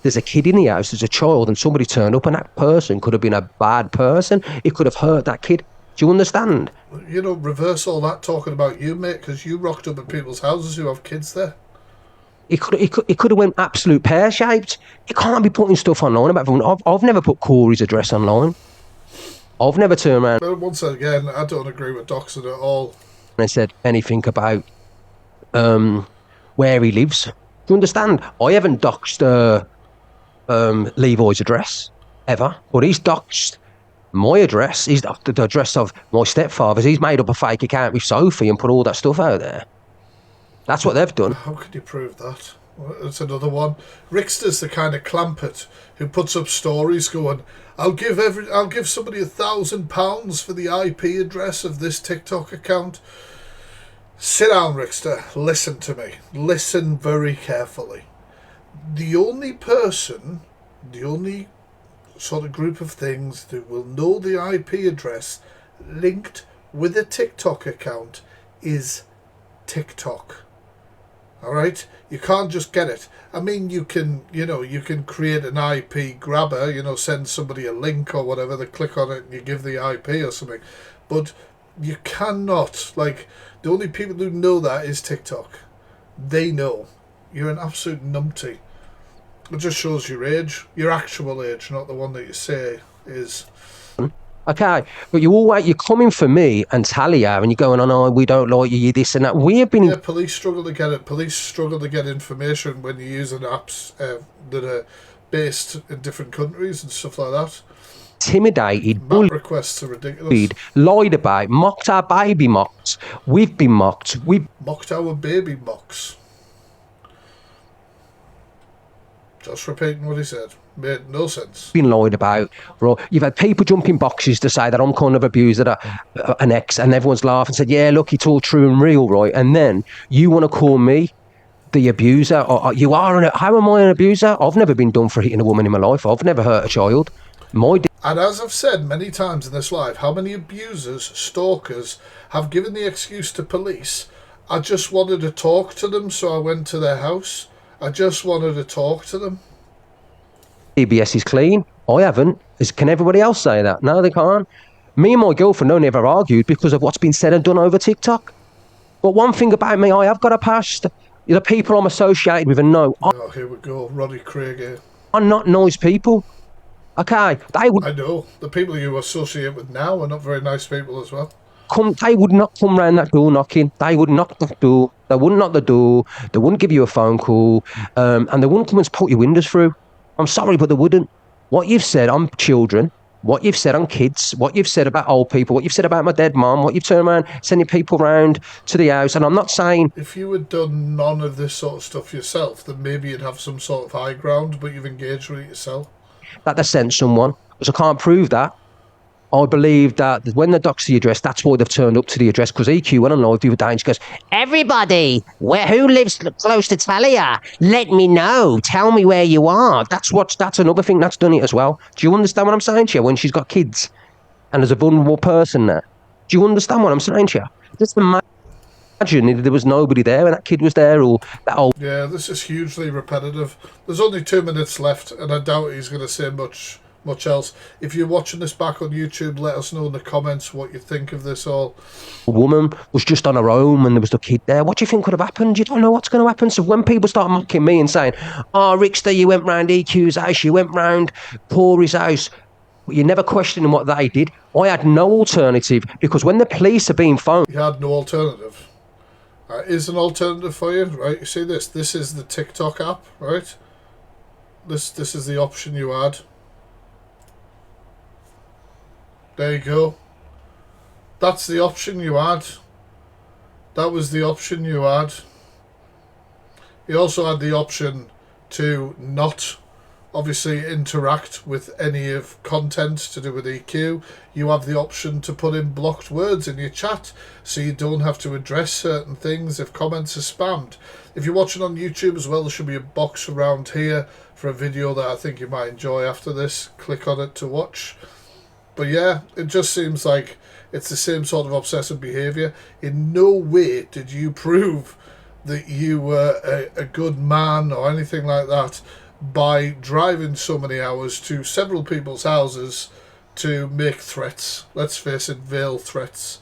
There's a kid in the house, there's a child, and somebody turned up, and that person could have been a bad person. It could have hurt that kid. Do you understand? You know, reverse all that talking about you, mate, because you rocked up at people's houses who have kids there. It could have went absolute pear-shaped. You can't be putting stuff online about everyone. I've never put Corey's address online. I've never turned around. But once again, I don't agree with doxing at all. And said anything about where he lives. Do you understand? I haven't doxed Levi's address ever, but he's doxed my address. He's doxed the address of my stepfather's. He's made up a fake account with Sophie and put all that stuff out there. That's what they've done. How can you prove that? That's another one. Rickster's the kind of clampet who puts up stories going, I'll give somebody £1,000 for the IP address of this TikTok account. Sit down, Rickster. Listen to me. Listen very carefully. The only person, the only sort of group of things that will know the IP address linked with a TikTok account is TikTok. All right, you can't just get it. I mean, you can create an IP grabber, send somebody a link or whatever, they click on it and you give the IP or something. But you cannot, the only people who know that is TikTok. They know. You're an absolute numpty. It just shows your age, your actual age, not the one that you say is. Okay, but you're coming for me and Talia, and you're going on, oh, we don't like you, this and that. We have been. Yeah, police struggle to get it. Police struggle to get information when you're using apps that are based in different countries and stuff like that. Intimidated, Map bullied, requests are ridiculous. lied about, mocked our baby mocks. We've been mocked. We've mocked our baby mocks. Just repeating what he said. Made no sense. been lied about. Right? You've had people jump in boxes to say that I'm kind of abused an ex, and everyone's laughing and said, yeah, look, it's all true and real, right? And then you want to call me the abuser, or you are how am I an abuser? I've never been done for hitting a woman in my life. I've never hurt a child. And as I've said many times in this live, how many abusers, stalkers have given the excuse to police, I just wanted to talk to them, so I went to their house. I just wanted to talk to them. DBS is clean. I haven't. Can everybody else say that? No, they can't. Me and my girlfriend don't ever argued because of what's been said and done over TikTok. But one thing about me, I have got a past. The people I'm associated with and know. Oh, here we go. Roddy Craig here. Are not nice people. Okay, I know. The people you associate with now are not very nice people as well. They would not come round that door knocking. They would knock the door. They wouldn't knock the door. They wouldn't give you a phone call. And they wouldn't come and put your windows through. I'm sorry, but they wouldn't. What you've said on children, what you've said on kids, what you've said about old people, what you've said about my dead mum, what you've turned around sending people round to the house, and I'm not saying... If you had done none of this sort of stuff yourself, then maybe you'd have some sort of high ground, but you've engaged with it yourself. That they sent someone, because I can't prove that. I believe that when they dox the address, that's why they've turned up to the address, because EQ went on live the other day and she goes, everybody, who lives close to Talia? Let me know. Tell me where you are. That's another thing that's done it as well. Do you understand what I'm saying to you? When she's got kids and there's a vulnerable person there. Do you understand what I'm saying to you? Just imagine if there was nobody there and that kid was there or that old... Yeah, this is hugely repetitive. There's only 2 minutes left and I doubt he's going to say much else. If you're watching this back on YouTube, let us know in the comments what you think of this all. A woman was just on her own and there was the kid there. What do you think could have happened? You don't know what's going to happen. So when people start mocking me and saying, oh, Rickster, you went round EQ's house, you went round Corey's house, but you're never questioning what they did. I had no alternative, because when the police are being phoned... You had no alternative. Is an alternative for you, right? You see this? This is the TikTok app, right? This is the option you had. There you go. That's the option you had. That was the option you had. You also had the option to not obviously interact with any of content to do with EQ. You have the option to put in blocked words in your chat so you don't have to address certain things if comments are spammed. If you're watching on YouTube as well, there should be a box around here for a video that I think you might enjoy after this. Click on it to watch. But yeah, it just seems like it's the same sort of obsessive behaviour. In no way did you prove that you were a good man or anything like that by driving so many hours to several people's houses to make threats. Let's face it, veil threats.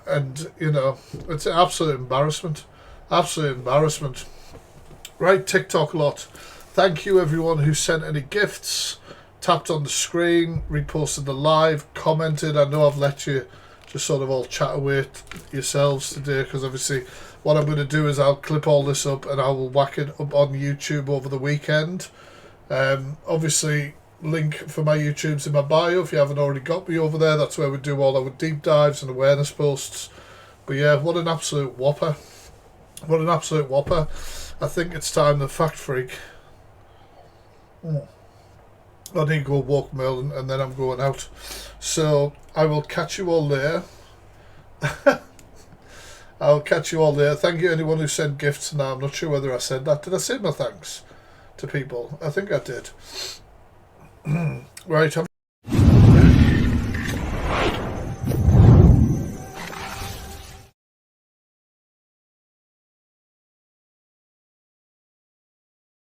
And, it's an absolute embarrassment. Absolute embarrassment. Right, TikTok lot. Thank you everyone who sent any gifts, tapped on the screen, reposted the live, commented. I know I've let you just sort of all chat away yourselves today, because obviously what I'm going to do is I'll clip all this up and I will whack it up on YouTube over the weekend. Obviously, link for my YouTube's in my bio if you haven't already got me over there. That's where we do all our deep dives and awareness posts. But yeah, what an absolute whopper. What an absolute whopper. I think it's time the fact freak. I need to go walk Mill and then I'm going out. So I will catch you all there. I'll catch you all there. Thank you anyone who sent gifts now. I'm not sure whether I said that. Did I say my thanks to people? I think I did. Right.